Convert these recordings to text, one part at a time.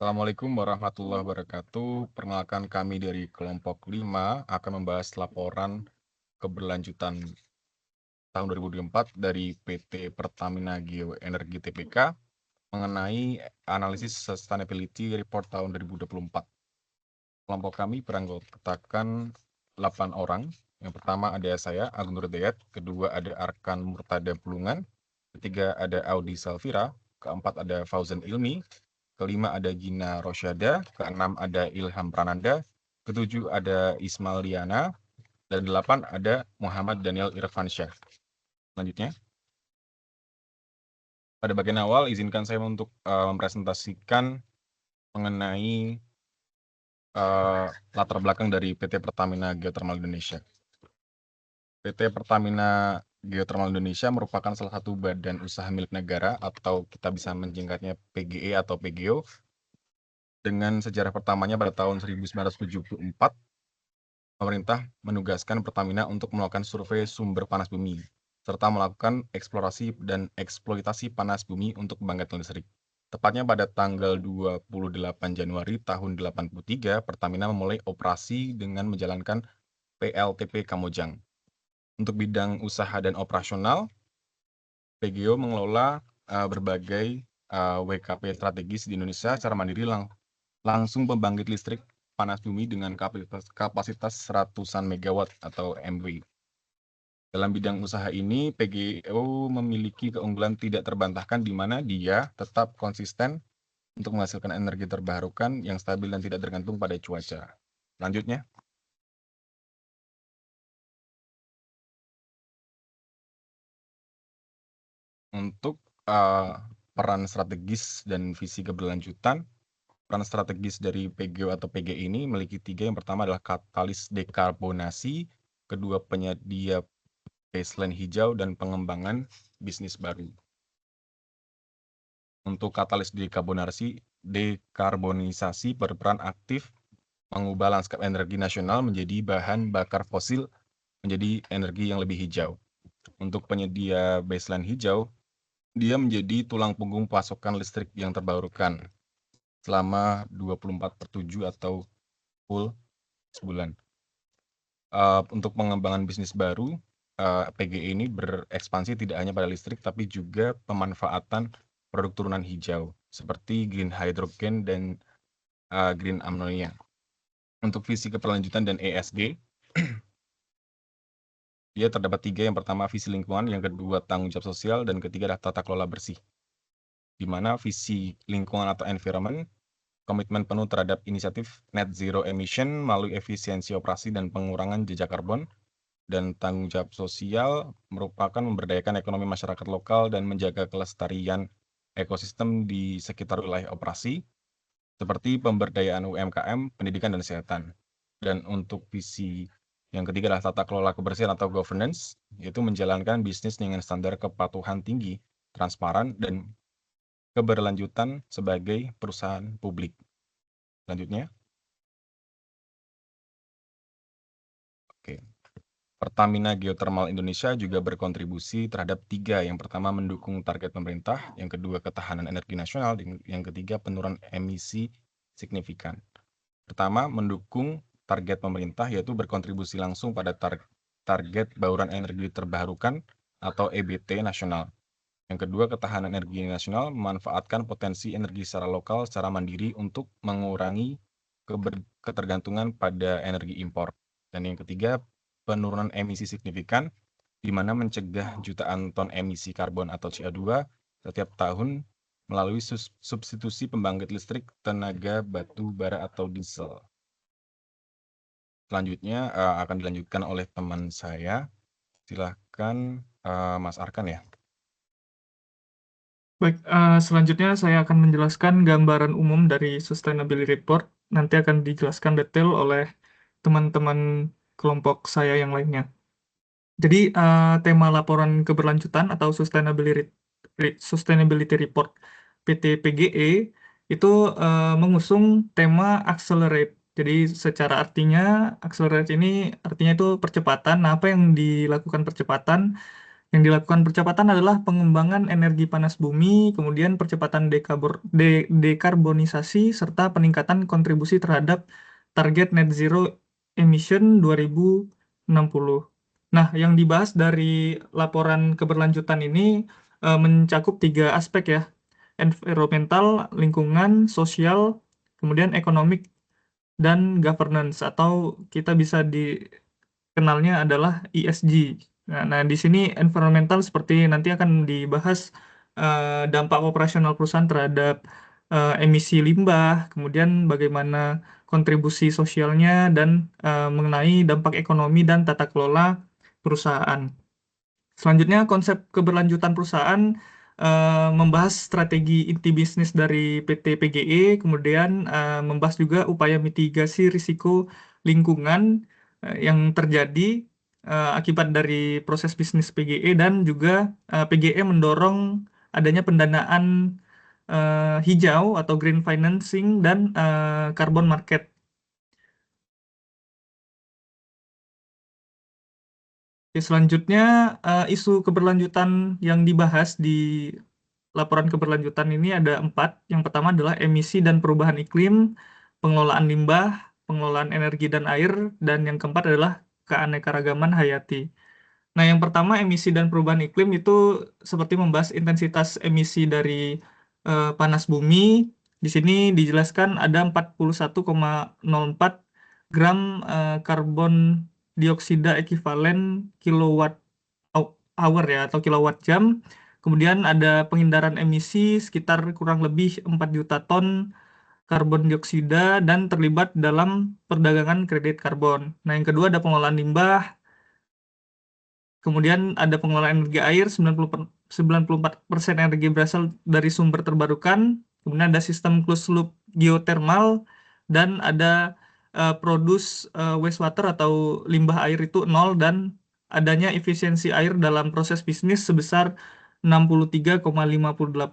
Assalamualaikum warahmatullahi wabarakatuh. Perkenalkan kami dari kelompok 5 akan membahas laporan keberlanjutan tahun 2024 dari PT Pertamina Geoenergi Tbk mengenai analisis sustainability report tahun 2024. Kelompok kami beranggotakan 8 orang. Yang pertama ada saya, Agung Nurdayat. Kedua ada Arkan Murtada Bulungan. Ketiga ada Audi Salvira. Keempat ada Fauzan Ilmi. Kelima ada Gina Rosyada. Keenam ada Ilham Prananda. Ketujuh ada Ismail Liana. Dan 8 ada Muhammad Daniel Irfansyah. Selanjutnya, pada bagian awal izinkan saya untuk mempresentasikan mengenai latar belakang dari PT Pertamina Geothermal Indonesia. PT Pertamina Geothermal Indonesia merupakan salah satu badan usaha milik negara atau kita bisa menyingkatnya PGE atau PGO dengan sejarah pertamanya pada tahun 1974. Pemerintah menugaskan Pertamina untuk melakukan survei sumber panas bumi serta melakukan eksplorasi dan eksploitasi panas bumi untuk pembangkit listrik. Tepatnya pada tanggal 28 Januari tahun 1983, Pertamina memulai operasi dengan menjalankan PLTP Kamojang. Untuk bidang usaha dan operasional, PGO mengelola berbagai WKP strategis di Indonesia secara mandiri langsung pembangkit listrik panas bumi dengan kapasitas ratusan megawatt atau MW. Dalam bidang usaha ini, PGO memiliki keunggulan tidak terbantahkan di mana dia tetap konsisten untuk menghasilkan energi terbarukan yang stabil dan tidak tergantung pada cuaca. Selanjutnya, untuk peran strategis dan visi keberlanjutan, peran strategis dari PGO atau PG ini memiliki 3. Yang pertama adalah katalis dekarbonasi, kedua penyedia baseline hijau, dan pengembangan bisnis baru. Untuk katalis dekarbonisasi berperan aktif mengubah lanskap energi nasional menjadi bahan bakar fosil menjadi energi yang lebih hijau. Untuk penyedia baseline hijau, dia menjadi tulang punggung pasokan listrik yang terbarukan selama 24/7 atau full sebulan. Untuk pengembangan bisnis baru, PGE ini berekspansi tidak hanya pada listrik, tapi juga pemanfaatan produk turunan hijau, seperti green hydrogen dan green ammonia. Untuk visi keberlanjutan dan ESG, dia terdapat 3. Yang pertama visi lingkungan, yang kedua tanggung jawab sosial, dan ketiga adalah tata kelola bersih. Di mana visi lingkungan atau environment, komitmen penuh terhadap inisiatif net zero emission melalui efisiensi operasi dan pengurangan jejak karbon, dan tanggung jawab sosial merupakan memberdayakan ekonomi masyarakat lokal dan menjaga kelestarian ekosistem di sekitar wilayah operasi, seperti pemberdayaan UMKM, pendidikan, dan kesehatan. Dan untuk visi yang ketiga adalah tata kelola kebersihan atau governance, yaitu menjalankan bisnis dengan standar kepatuhan tinggi, transparan, dan keberlanjutan sebagai perusahaan publik. Selanjutnya, oke. Pertamina Geothermal Indonesia juga berkontribusi terhadap 3. Yang pertama, mendukung target pemerintah, yang kedua, ketahanan energi nasional, dan yang ketiga, penurunan emisi signifikan. Pertama, mendukung target pemerintah, yaitu berkontribusi langsung pada target bauran energi terbarukan atau EBT nasional. Yang kedua, ketahanan energi nasional, memanfaatkan potensi energi secara lokal, secara mandiri untuk mengurangi ketergantungan pada energi impor. Dan yang ketiga, penurunan emisi signifikan, di mana mencegah jutaan ton emisi karbon atau CO2 setiap tahun melalui substitusi pembangkit listrik tenaga batu bara atau diesel. Selanjutnya akan dilanjutkan oleh teman saya. Silahkan Mas Arkan ya. Baik, selanjutnya saya akan menjelaskan gambaran umum dari Sustainability Report. Nanti akan dijelaskan detail oleh teman-teman kelompok saya yang lainnya. Jadi, tema laporan keberlanjutan atau Sustainability Report PT PGE itu mengusung tema Accelerate. Jadi, secara artinya, Accelerate ini artinya itu percepatan. Nah, apa yang dilakukan percepatan? Yang dilakukan percepatan adalah pengembangan energi panas bumi, kemudian percepatan dekarbonisasi, serta peningkatan kontribusi terhadap target net zero emission 2060. Nah, yang dibahas dari laporan keberlanjutan ini mencakup 3 aspek ya, environmental, lingkungan, sosial, kemudian ekonomik, dan governance, atau kita bisa dikenalnya adalah ESG. Nah, di sini environmental seperti nanti akan dibahas dampak operasional perusahaan terhadap emisi limbah, kemudian bagaimana kontribusi sosialnya, dan mengenai dampak ekonomi dan tata kelola perusahaan. Selanjutnya, konsep keberlanjutan perusahaan membahas strategi inti bisnis dari PT PGE, kemudian membahas juga upaya mitigasi risiko lingkungan yang terjadi akibat dari proses bisnis PGE, dan juga PGE mendorong adanya pendanaan hijau atau green financing dan carbon market. Oke, selanjutnya isu keberlanjutan yang dibahas di laporan keberlanjutan ini ada 4. Yang pertama adalah emisi dan perubahan iklim, pengelolaan limbah, pengelolaan energi dan air, dan yang keempat adalah keanekaragaman hayati. Nah, yang pertama, emisi dan perubahan iklim itu seperti membahas intensitas emisi dari panas bumi. Di sini dijelaskan ada 41,04 gram karbon dioksida ekivalen kilowatt hour ya, atau kilowatt jam. Kemudian ada penghindaran emisi sekitar kurang lebih 4 juta ton karbon dioksida dan terlibat dalam perdagangan kredit karbon. Nah, yang kedua ada pengelolaan limbah. Kemudian ada pengelolaan energi air, 94% energi berasal dari sumber terbarukan. Kemudian ada sistem closed loop geothermal, dan ada produce wastewater atau limbah air itu 0, dan adanya efisiensi air dalam proses bisnis sebesar 63,58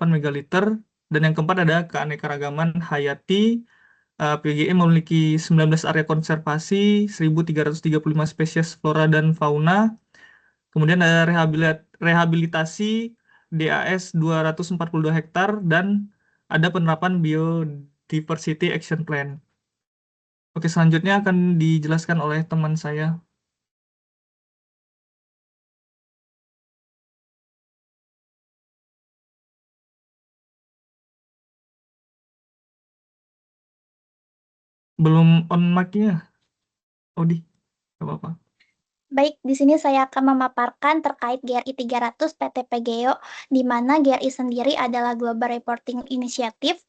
megaliter. Dan yang keempat ada keanekaragaman hayati. PGE memiliki 19 area konservasi, 1.335 spesies flora dan fauna. Kemudian ada rehabilitasi DAS 242 hektar, dan ada penerapan Biodiversity Action Plan. Oke, selanjutnya akan dijelaskan oleh teman saya. Belum on mic-nya, Odi. Gak apa-apa. Baik, di sini saya akan memaparkan terkait GRI 300 PT PGEO, di mana GRI sendiri adalah Global Reporting Initiative,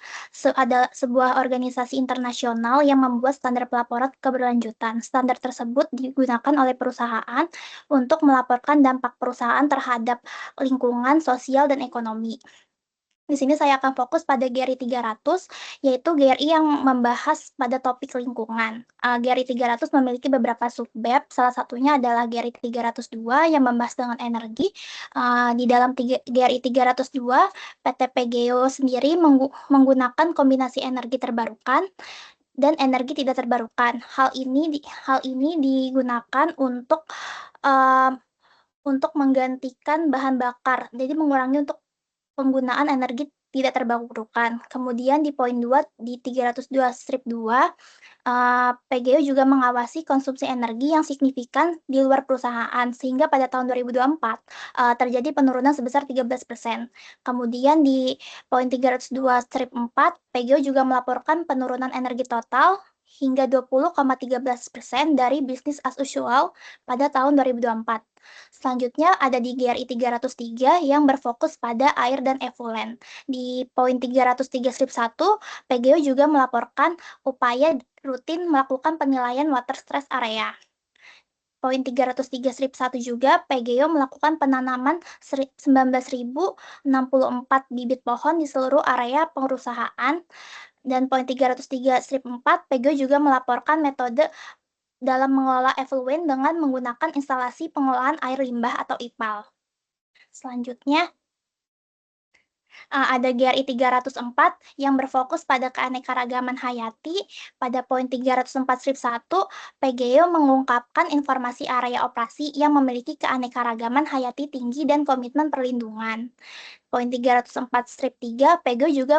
adalah sebuah organisasi internasional yang membuat standar pelaporan keberlanjutan. Standar tersebut digunakan oleh perusahaan untuk melaporkan dampak perusahaan terhadap lingkungan, sosial, dan ekonomi. Di sini saya akan fokus pada GRI 300, yaitu GRI yang membahas pada topik lingkungan. GRI 300 memiliki beberapa subbab, salah satunya adalah GRI 302 yang membahas dengan energi. Di dalam GRI 302, PT PGEO sendiri menggunakan kombinasi energi terbarukan dan energi tidak terbarukan. Hal ini digunakan untuk menggantikan bahan bakar, jadi mengurangi untuk penggunaan energi tidak terbarukan. Kemudian di poin 2, di 302 strip 2, PGEO juga mengawasi konsumsi energi yang signifikan di luar perusahaan, sehingga pada tahun 2024 terjadi penurunan sebesar 13%. Kemudian di poin 302 strip 4, PGEO juga melaporkan penurunan energi total hingga 20,13% dari bisnis as usual pada tahun 2024. Selanjutnya ada di GRI 303 yang berfokus pada air dan effluent. Di poin 303 strip 1, PGEO juga melaporkan upaya rutin melakukan penilaian water stress area. Poin 303 strip 1 juga, PGEO melakukan penanaman 19.064 bibit pohon di seluruh area perusahaan. Dan poin 303 strip 4, PGEO juga melaporkan metode dalam mengelola effluent dengan menggunakan instalasi pengolahan air limbah atau IPAL. Selanjutnya, Ada GRI 304 yang berfokus pada keanekaragaman hayati. Pada poin 304/1, PGO mengungkapkan informasi area operasi yang memiliki keanekaragaman hayati tinggi dan komitmen perlindungan. Poin 304/3, PGO juga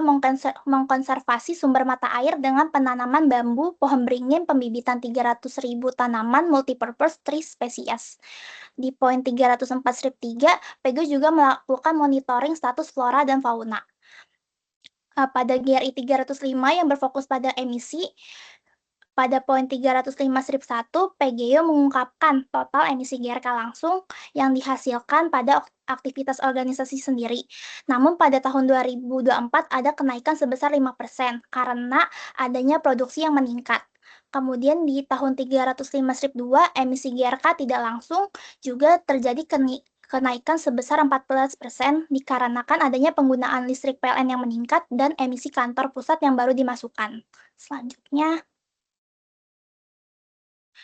mengkonservasi sumber mata air dengan penanaman bambu, pohon beringin, pembibitan 300.000 tanaman multipurpose tree species. Di poin 304/3, PGO juga melakukan monitoring status flora dan fauna. Pada GRI 305 yang berfokus pada emisi, pada poin 305/1, PGO mengungkapkan total emisi GRK langsung yang dihasilkan pada aktivitas organisasi sendiri. Namun pada tahun 2024 ada kenaikan sebesar 5% karena adanya produksi yang meningkat. Kemudian di tahun 305/2, emisi GRK tidak langsung juga terjadi kenaikan sebesar 14% dikarenakan adanya penggunaan listrik PLN yang meningkat dan emisi kantor pusat yang baru dimasukkan. Selanjutnya,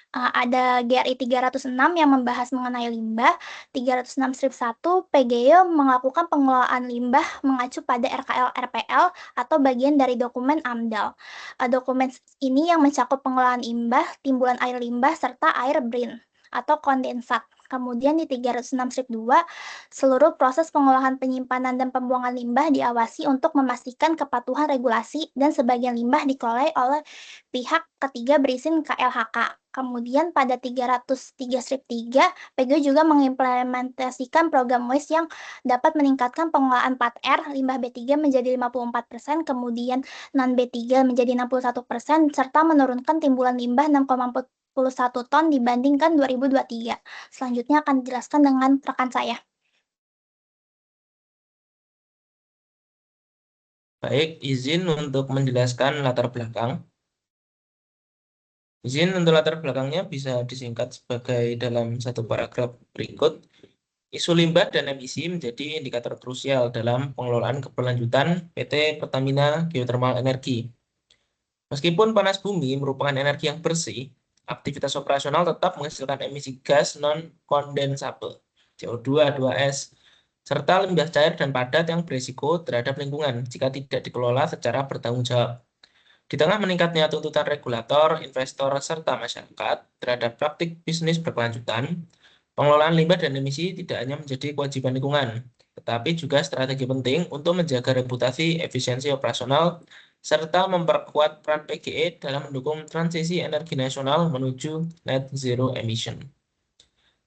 ada GRI 306 yang membahas mengenai limbah. 306/1, PGO melakukan pengelolaan limbah mengacu pada RKL-RPL atau bagian dari dokumen AMDAL. Dokumen ini yang mencakup pengelolaan limbah, timbulan air limbah, serta air brin atau kondensat. Kemudian di 306/2, seluruh proses pengolahan, penyimpanan, dan pembuangan limbah diawasi untuk memastikan kepatuhan regulasi dan sebagian limbah dikelola oleh pihak ketiga berizin KLHK. Kemudian pada 303/3, PGO juga mengimplementasikan program WASTE yang dapat meningkatkan pengolahan 4R, limbah B3 menjadi 54%, kemudian non-B3 menjadi 61%, serta menurunkan timbulan limbah 6,41 ton dibandingkan 2023. Selanjutnya akan dijelaskan dengan rekan saya. Baik, izin untuk menjelaskan latar belakang. Izin untuk latar belakangnya bisa disingkat sebagai dalam satu paragraf berikut. Isu limbah dan emisi menjadi indikator krusial dalam pengelolaan keberlanjutan PT Pertamina Geothermal Energy. Meskipun panas bumi merupakan energi yang bersih, aktivitas operasional tetap menghasilkan emisi gas non-kondensabel, CO2, 2S, serta limbah cair dan padat yang berisiko terhadap lingkungan jika tidak dikelola secara bertanggung jawab. Di tengah meningkatnya tuntutan regulator, investor, serta masyarakat terhadap praktik bisnis berkelanjutan, pengelolaan limbah dan emisi tidak hanya menjadi kewajiban lingkungan, tetapi juga strategi penting untuk menjaga reputasi, efisiensi operasional, serta memperkuat peran PGE dalam mendukung transisi energi nasional menuju net zero emission.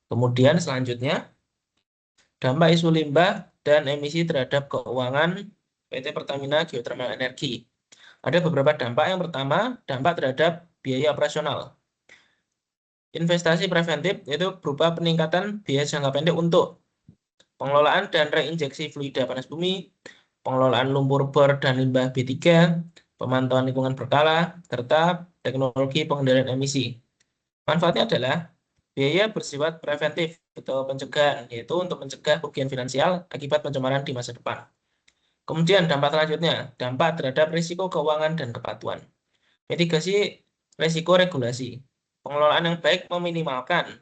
Kemudian selanjutnya, dampak isu limbah dan emisi terhadap keuangan PT Pertamina Geothermal Energy. Ada beberapa dampak. Yang pertama, dampak terhadap biaya operasional. Investasi preventif itu berupa peningkatan biaya jangka pendek untuk pengelolaan dan reinjeksi fluida panas bumi, pengelolaan lumpur bor dan limbah B3, pemantauan lingkungan berkala, serta teknologi pengendalian emisi. Manfaatnya adalah biaya bersifat preventif atau pencegahan, yaitu untuk mencegah kerugian finansial akibat pencemaran di masa depan. Kemudian dampak selanjutnya, dampak terhadap risiko keuangan dan kepatuhan. Mitigasi risiko regulasi. Pengelolaan yang baik meminimalkan,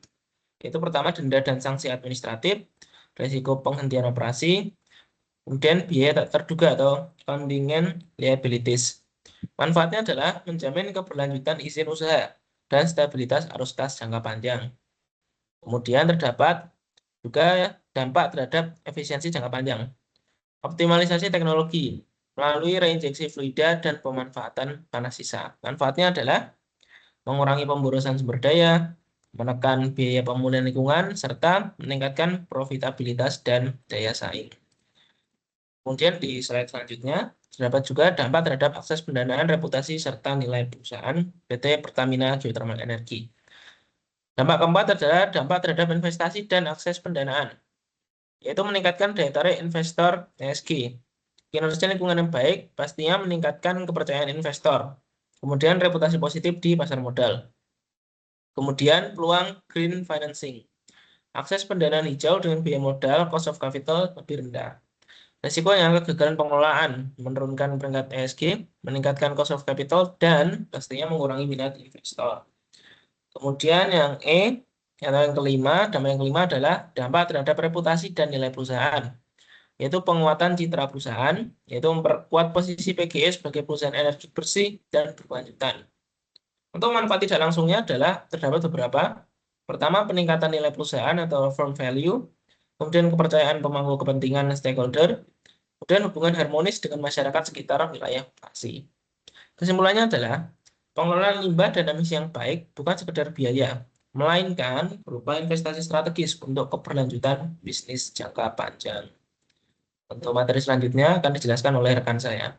yaitu pertama denda dan sanksi administratif, risiko penghentian operasi, kemudian biaya tak terduga atau contingent liabilities. Manfaatnya adalah menjamin keberlanjutan izin usaha dan stabilitas arus kas jangka panjang. Kemudian terdapat juga dampak terhadap efisiensi jangka panjang. Optimalisasi teknologi melalui reinjeksi fluida dan pemanfaatan panas sisa. Manfaatnya adalah mengurangi pemborosan sumber daya, menekan biaya pemulihan lingkungan, serta meningkatkan profitabilitas dan daya saing. Kemudian di slide selanjutnya, terdapat juga dampak terhadap akses pendanaan, reputasi, serta nilai perusahaan PT Pertamina Geothermal Energy. Dampak keempat adalah dampak terhadap investasi dan akses pendanaan, yaitu meningkatkan daya tarik investor ESG. Kinerja lingkungan yang baik pastinya meningkatkan kepercayaan investor. Kemudian reputasi positif di pasar modal. Kemudian peluang green financing. Akses pendanaan hijau dengan biaya modal, cost of capital lebih rendah. Risikonya kegagalan pengelolaan, menurunkan peringkat ESG, meningkatkan cost of capital, dan pastinya mengurangi minat investor. Kemudian yang yang kelima, dampak yang kelima adalah dampak terhadap reputasi dan nilai perusahaan. yaitu penguatan citra perusahaan, yaitu memperkuat posisi PGE sebagai perusahaan energi bersih dan berkelanjutan. Untuk manfaat tidak langsungnya adalah terdapat beberapa. Pertama, peningkatan nilai perusahaan atau firm value, kemudian kepercayaan pemangku kepentingan stakeholder, kemudian hubungan harmonis dengan masyarakat sekitar wilayah operasi. Kesimpulannya adalah pengelolaan limbah dan emisi yang baik bukan sekedar biaya, melainkan berupa investasi strategis untuk keberlanjutan bisnis jangka panjang. Untuk materi selanjutnya akan dijelaskan oleh rekan saya.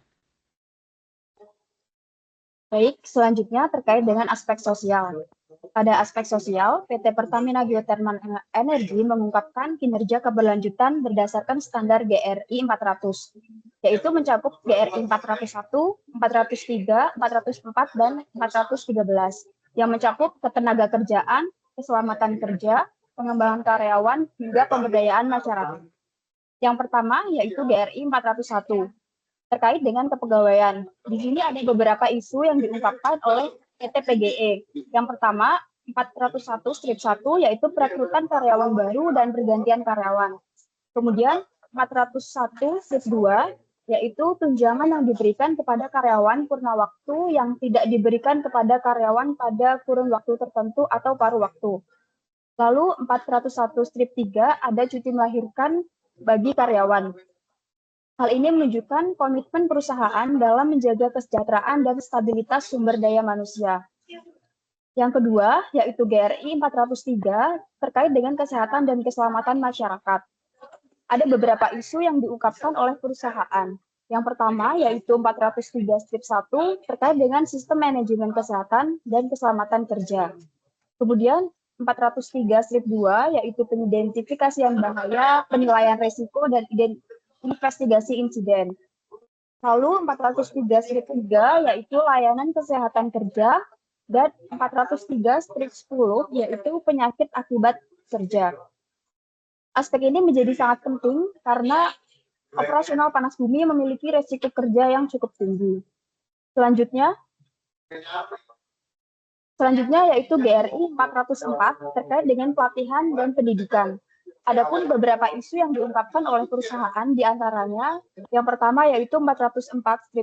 Baik, selanjutnya terkait dengan aspek sosial. Pada aspek sosial, PT Pertamina Geothermal Energy mengungkapkan kinerja keberlanjutan berdasarkan standar GRI 400, yaitu mencakup GRI 401, 403, 404, dan 413, yang mencakup ketenaga kerjaan, keselamatan kerja, pengembangan karyawan, hingga pemberdayaan masyarakat. Yang pertama yaitu GRI 401, terkait dengan kepegawaian. Di sini ada beberapa isu yang diungkapkan oleh PT PGE. Yang pertama, 401-1 yaitu perekrutan karyawan baru dan pergantian karyawan. Kemudian 401-2 yaitu tunjangan yang diberikan kepada karyawan purna waktu yang tidak diberikan kepada karyawan pada kurun waktu tertentu atau paruh waktu. Lalu 401-3 ada cuti melahirkan bagi karyawan. Hal ini menunjukkan komitmen perusahaan dalam menjaga kesejahteraan dan stabilitas sumber daya manusia. Yang kedua, yaitu GRI 403 terkait dengan kesehatan dan keselamatan masyarakat. Ada beberapa isu yang diungkapkan oleh perusahaan. Yang pertama, yaitu 403-1 terkait dengan sistem manajemen kesehatan dan keselamatan kerja. Kemudian 403-2 yaitu pengidentifikasian bahaya, penilaian resiko, dan investigasi insiden. Lalu 403-3 yaitu layanan kesehatan kerja, dan 403-10 yaitu penyakit akibat kerja. Aspek ini menjadi sangat penting karena operasional panas bumi memiliki resiko kerja yang cukup tinggi. Selanjutnya yaitu GRI 404 terkait dengan pelatihan dan pendidikan. Adapun beberapa isu yang diungkapkan oleh perusahaan diantaranya, yang pertama yaitu 404-1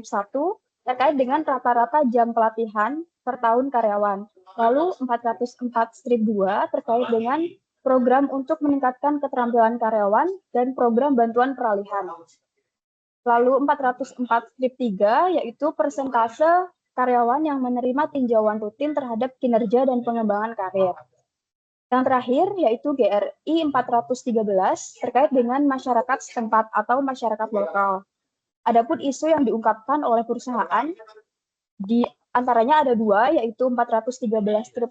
terkait dengan rata-rata jam pelatihan per tahun karyawan. Lalu 404-2 terkait dengan program untuk meningkatkan keterampilan karyawan dan program bantuan peralihan. Lalu 404-3 yaitu persentase karyawan yang menerima tinjauan rutin terhadap kinerja dan pengembangan karir. Yang terakhir yaitu GRI 413 terkait dengan masyarakat setempat atau masyarakat lokal. Adapun isu yang diungkapkan oleh perusahaan di antaranya ada dua, yaitu 413-1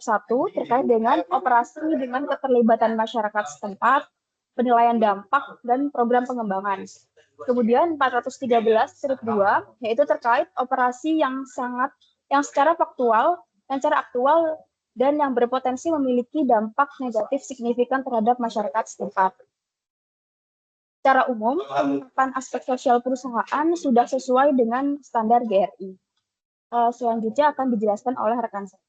terkait dengan operasi dengan keterlibatan masyarakat setempat, penilaian dampak, dan program pengembangan. Kemudian 413-2 yaitu terkait operasi yang secara faktual dan secara aktual dan yang berpotensi memiliki dampak negatif signifikan terhadap masyarakat setempat. Secara umum, pengungkapan aspek sosial perusahaan sudah sesuai dengan standar GRI. Selanjutnya akan dijelaskan oleh rekan saya.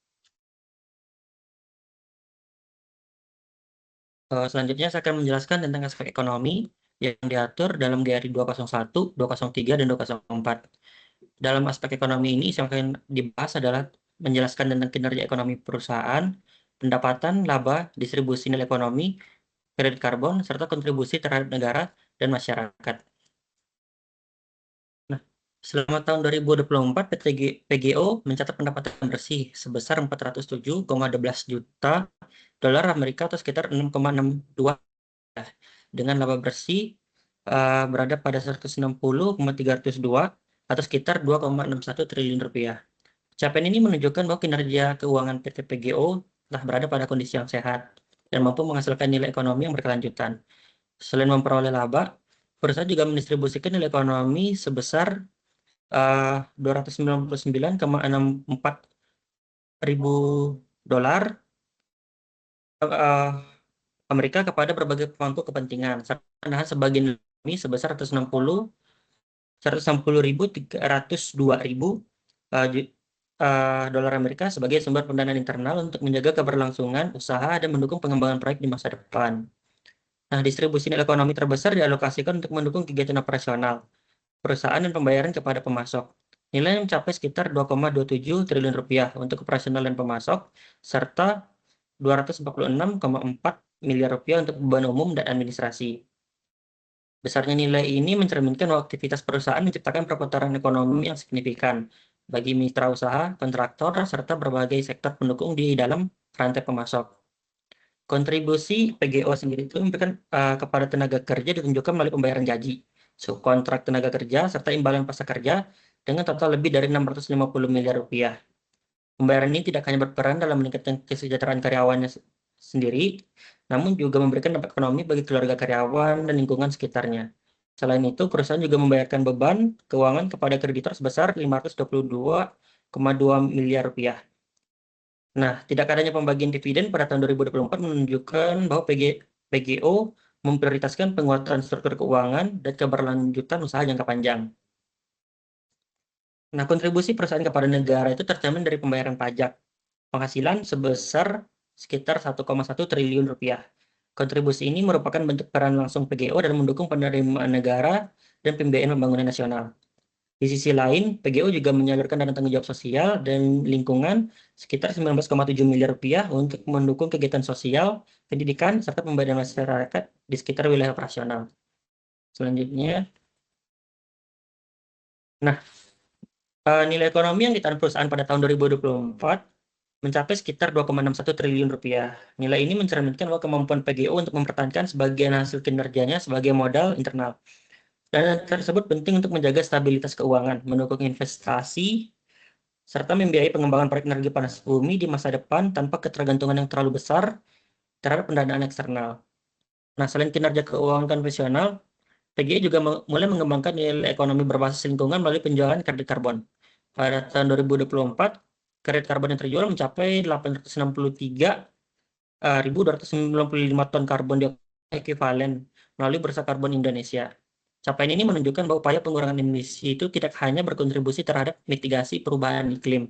Selanjutnya saya akan menjelaskan tentang aspek ekonomi yang diatur dalam GRI 201, 203, dan 204. Dalam aspek ekonomi ini yang akan dibahas adalah menjelaskan tentang kinerja ekonomi perusahaan, pendapatan, laba, distribusi nilai ekonomi, kredit karbon, serta kontribusi terhadap negara dan masyarakat. Nah, selama tahun 2024, PT PGO mencatat pendapatan bersih sebesar 407,12 juta dolar Amerika atau sekitar 6,62 dengan laba bersih berada pada 160,302 atau sekitar 2,61 triliun rupiah. Capaian ini menunjukkan bahwa kinerja keuangan PT PGO telah berada pada kondisi yang sehat dan mampu menghasilkan nilai ekonomi yang berkelanjutan. Selain memperoleh laba, perusahaan juga mendistribusikan nilai ekonomi sebesar 299,64 ribu dolar Amerika kepada berbagai pemangku kepentingan, serta menahan sebagian ekonomi sebesar 160.302.000 dolar Amerika sebagai sumber pendanaan internal untuk menjaga keberlangsungan usaha dan mendukung pengembangan proyek di masa depan. Nah, distribusi nilai ekonomi terbesar dialokasikan untuk mendukung kegiatan operasional, perusahaan dan pembayaran kepada pemasok. Nilainya mencapai sekitar 2,27 triliun rupiah untuk operasional dan pemasok, serta 246,4 miliar rupiah untuk beban umum dan administrasi. Besarnya nilai ini mencerminkan bahwa aktivitas perusahaan menciptakan perputaran ekonomi yang signifikan bagi mitra usaha, kontraktor, serta berbagai sektor pendukung di dalam rantai pemasok. Kontribusi PGO sendiri itu memberikan kepada tenaga kerja ditunjukkan melalui pembayaran gaji, subkontrak tenaga kerja, serta imbalan pasca kerja dengan total lebih dari 650 miliar rupiah. Pembayaran ini tidak hanya berperan dalam meningkatkan kesejahteraan karyawannya sendiri, namun juga memberikan dampak ekonomi bagi keluarga karyawan dan lingkungan sekitarnya. Selain itu, perusahaan juga membayarkan beban keuangan kepada kreditor sebesar 522,2 miliar rupiah. Nah, tidak adanya pembagian dividen pada tahun 2024 menunjukkan bahwa PGO memprioritaskan penguatan struktur keuangan dan keberlanjutan usaha jangka panjang. Nah, kontribusi perusahaan kepada negara itu tercermin dari pembayaran pajak. Penghasilan sebesar sekitar 1,1 triliun rupiah. Kontribusi ini merupakan bentuk peran langsung PGO dalam mendukung penerimaan negara dan pembiayaan pembangunan nasional. Di sisi lain, PGO juga menyalurkan dana tanggung jawab sosial dan lingkungan sekitar 19,7 miliar rupiah untuk mendukung kegiatan sosial, pendidikan, serta pemberdayaan masyarakat di sekitar wilayah operasional. Selanjutnya, nilai ekonomi yang ditahan perusahaan pada tahun 2024 mencapai sekitar 2,61 triliun rupiah. Nilai ini mencerminkan bahwa kemampuan PGO untuk mempertahankan sebagian hasil kinerjanya sebagai modal internal. Dana tersebut penting untuk menjaga stabilitas keuangan, mendukung investasi, serta membiayai pengembangan proyek energi panas bumi di masa depan tanpa ketergantungan yang terlalu besar terhadap pendanaan eksternal. Nah, selain kinerja keuangan konvensional, PGI juga mulai mengembangkan nilai ekonomi berbasis lingkungan melalui penjualan kredit karbon. Pada tahun 2024, kredit karbon yang terjual mencapai 863.295 ton karbon dioksida ekuivalen melalui Bursa Karbon Indonesia. Capaian ini menunjukkan bahwa upaya pengurangan emisi itu tidak hanya berkontribusi terhadap mitigasi perubahan iklim,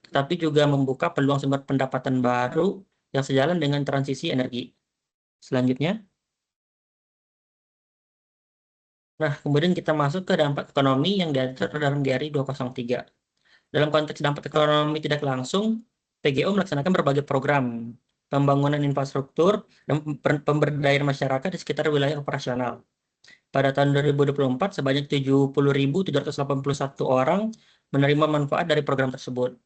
tetapi juga membuka peluang sumber pendapatan baru yang sejalan dengan transisi energi. Selanjutnya, nah kemudian kita masuk ke dampak ekonomi yang diatur dalam GRI 203. Dalam konteks dampak ekonomi tidak langsung, PGO melaksanakan berbagai program pembangunan infrastruktur dan pemberdayaan masyarakat di sekitar wilayah operasional. Pada tahun 2024, sebanyak 70.781 orang menerima manfaat dari program tersebut.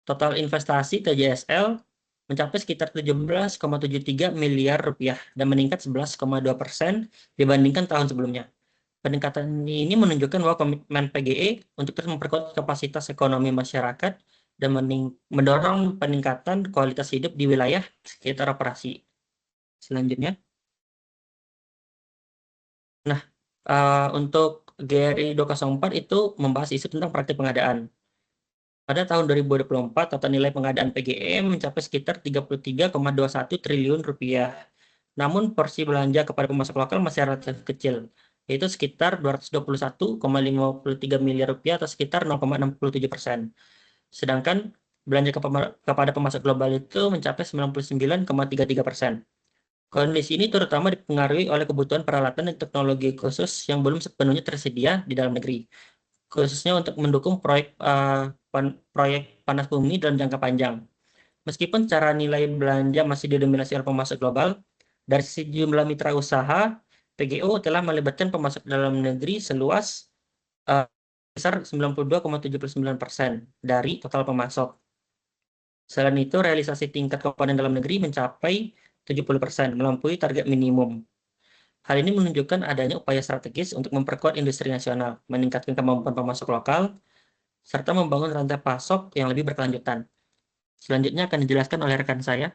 Total investasi TJSL mencapai sekitar 17,73 miliar rupiah dan meningkat 11,2% dibandingkan tahun sebelumnya. Peningkatan ini menunjukkan bahwa komitmen PGE untuk terus memperkuat kapasitas ekonomi masyarakat dan mendorong peningkatan kualitas hidup di wilayah sekitar operasi. Selanjutnya, nah untuk GRI 204 itu membahas isu tentang praktik pengadaan. Pada tahun 2024, total nilai pengadaan PGE mencapai sekitar 33,21 triliun rupiah. Namun porsi belanja kepada pemasok lokal masih relatif kecil, yaitu sekitar 221,53 miliar rupiah atau sekitar 0,67%. Sedangkan belanja kepada pemasok global itu mencapai 99,33%. Kondisi ini terutama dipengaruhi oleh kebutuhan peralatan dan teknologi khusus yang belum sepenuhnya tersedia di dalam negeri, khususnya untuk mendukung proyek panas bumi dalam jangka panjang. Meskipun cara nilai belanja masih didominasi oleh pemasok global, dari sisi jumlah mitra usaha, PGO telah melibatkan pemasok dalam negeri seluas besar 92,79% dari total pemasok. Selain itu, realisasi tingkat komponen dalam negeri mencapai 70%, melampaui target minimum. Hal ini menunjukkan adanya upaya strategis untuk memperkuat industri nasional, meningkatkan kemampuan pemasok lokal, serta membangun rantai pasok yang lebih berkelanjutan. Selanjutnya akan dijelaskan oleh rekan saya.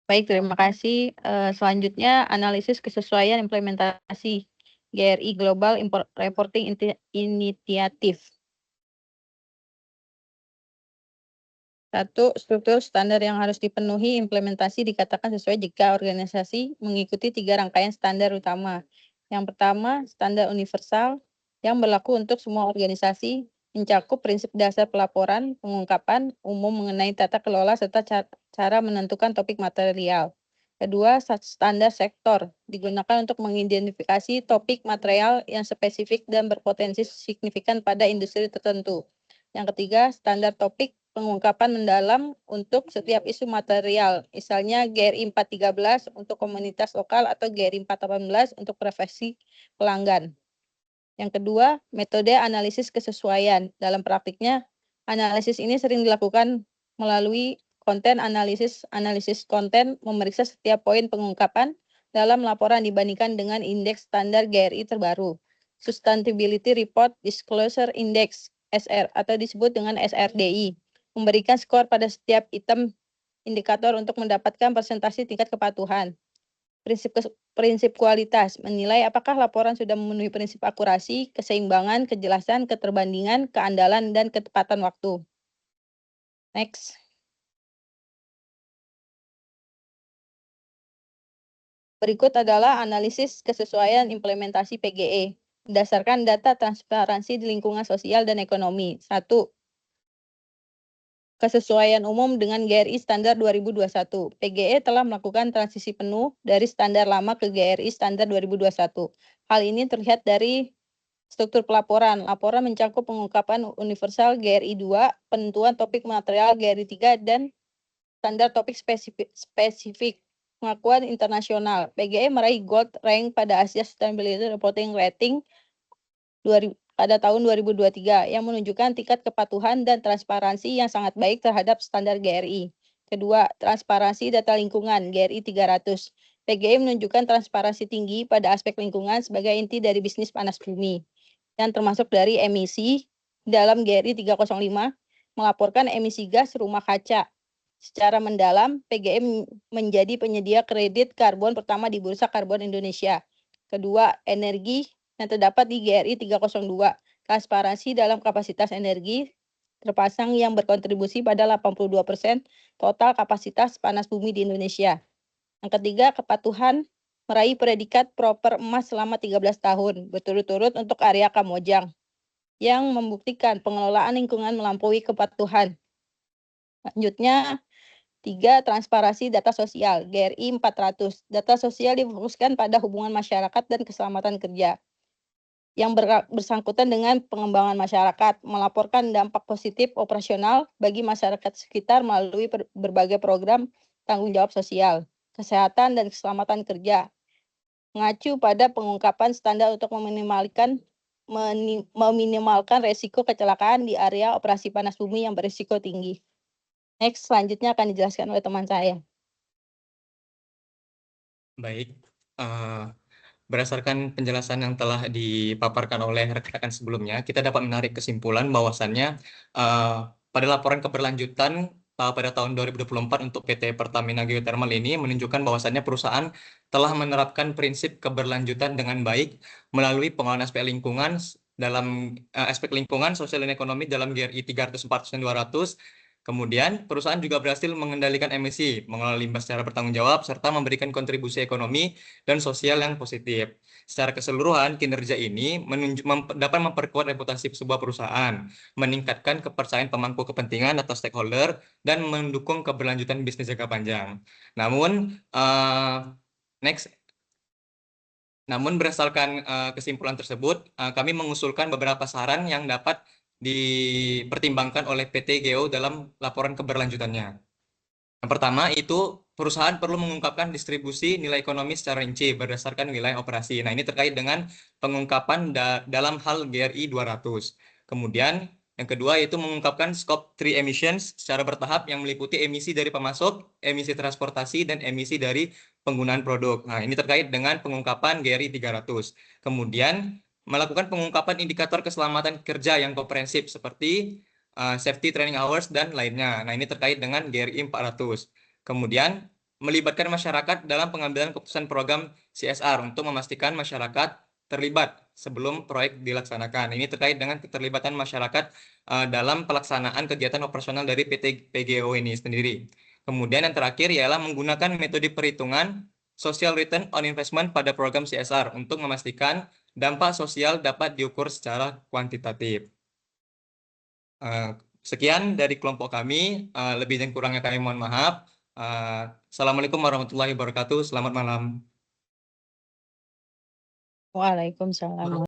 Baik, terima kasih. Selanjutnya, analisis kesesuaian implementasi GRI Global Reporting Initiative. 1. Struktur standar yang harus dipenuhi implementasi dikatakan sesuai jika organisasi mengikuti 3 rangkaian standar utama. Yang pertama, standar universal yang berlaku untuk semua organisasi mencakup prinsip dasar pelaporan, pengungkapan umum mengenai tata kelola serta cara menentukan topik material. Kedua, standar sektor digunakan untuk mengidentifikasi topik material yang spesifik dan berpotensi signifikan pada industri tertentu. Yang ketiga, standar topik pengungkapan mendalam untuk setiap isu material, misalnya GRI 413 untuk komunitas lokal atau GRI 418 untuk profesi pelanggan. Yang kedua, metode analisis kesesuaian. Dalam praktiknya, analisis ini sering dilakukan melalui konten analisis konten, memeriksa setiap poin pengungkapan dalam laporan dibandingkan dengan indeks standar GRI terbaru. Sustainability Report Disclosure Index, SR, atau disebut dengan SRDI, memberikan skor pada setiap item indikator untuk mendapatkan presentasi tingkat kepatuhan. Prinsip kualitas menilai apakah laporan sudah memenuhi prinsip akurasi, keseimbangan, kejelasan, keterbandingan, keandalan, dan ketepatan waktu. Next. Berikut adalah analisis kesesuaian implementasi PGE berdasarkan data transparansi di lingkungan sosial dan ekonomi. 1. Kesesuaian umum dengan GRI Standar 2021. PGE telah melakukan transisi penuh dari standar lama ke GRI Standar 2021. Hal ini terlihat dari struktur pelaporan. Laporan mencakup pengungkapan universal GRI 2, penentuan topik material GRI 3, dan standar topik spesifik. Pengakuan internasional. PGE meraih Gold Rank pada Asia Sustainability Reporting Rating pada tahun 2023 yang menunjukkan tingkat kepatuhan dan transparansi yang sangat baik terhadap standar GRI. Kedua, transparansi data lingkungan GRI 300. PGE menunjukkan transparansi tinggi pada aspek lingkungan sebagai inti dari bisnis panas bumi, yang termasuk dari emisi. Dalam GRI 305, melaporkan emisi gas rumah kaca. Secara mendalam, PGE menjadi penyedia kredit karbon pertama di Bursa Karbon Indonesia. Kedua, energi yang terdapat di GRI 302, transparansi dalam kapasitas energi terpasang yang berkontribusi pada 82% total kapasitas panas bumi di Indonesia. Yang ketiga, kepatuhan meraih predikat proper emas selama 13 tahun berturut-turut untuk area Kamojang yang membuktikan pengelolaan lingkungan melampaui kepatuhan. Selanjutnya, 3. Transparansi data sosial GRI 400. Data sosial difokuskan pada hubungan masyarakat dan keselamatan kerja yang bersangkutan dengan pengembangan masyarakat, melaporkan dampak positif operasional bagi masyarakat sekitar melalui berbagai program tanggung jawab sosial, kesehatan, dan keselamatan kerja, mengacu pada pengungkapan standar untuk meminimalkan resiko kecelakaan di area operasi panas bumi yang berisiko tinggi. Next, selanjutnya akan dijelaskan oleh teman saya. Baik, berdasarkan penjelasan yang telah dipaparkan oleh rekan-rekan sebelumnya, kita dapat menarik kesimpulan bahwasannya pada laporan keberlanjutan pada tahun 2024 untuk PT Pertamina Geothermal ini menunjukkan bahwasannya perusahaan telah menerapkan prinsip keberlanjutan dengan baik melalui pengelolaan aspek lingkungan dalam aspek lingkungan, sosial dan ekonomi dalam GRI 300, 400, dan 200. Kemudian, perusahaan juga berhasil mengendalikan emisi, mengelola limbah secara bertanggung jawab, serta memberikan kontribusi ekonomi dan sosial yang positif. Secara keseluruhan, kinerja ini dapat memperkuat reputasi sebuah perusahaan, meningkatkan kepercayaan pemangku kepentingan atau stakeholder, dan mendukung keberlanjutan bisnis jangka panjang. Namun berdasarkan kesimpulan tersebut, kami mengusulkan beberapa saran yang dapat dipertimbangkan oleh PT GEO dalam laporan keberlanjutannya. Yang pertama itu perusahaan perlu mengungkapkan distribusi nilai ekonomi secara rinci berdasarkan wilayah operasi. Nah, ini terkait dengan pengungkapan dalam hal GRI 200. Kemudian yang kedua yaitu mengungkapkan scope 3 emissions secara bertahap yang meliputi emisi dari pemasok, emisi transportasi, dan emisi dari penggunaan produk. Nah, ini terkait dengan pengungkapan GRI 300. Kemudian melakukan pengungkapan indikator keselamatan kerja yang komprehensif seperti safety training hours dan lainnya. Nah, ini terkait dengan GRI 400. Kemudian melibatkan masyarakat dalam pengambilan keputusan program CSR untuk memastikan masyarakat terlibat sebelum proyek dilaksanakan. Ini terkait dengan keterlibatan masyarakat dalam pelaksanaan kegiatan operasional dari PT PGO ini sendiri. Kemudian yang terakhir ialah menggunakan metode perhitungan social return on investment pada program CSR untuk memastikan dampak sosial dapat diukur secara kuantitatif. Sekian dari kelompok kami, lebih dan kurangnya kami mohon maaf. Assalamualaikum warahmatullahi wabarakatuh. Selamat malam. Waalaikumsalam.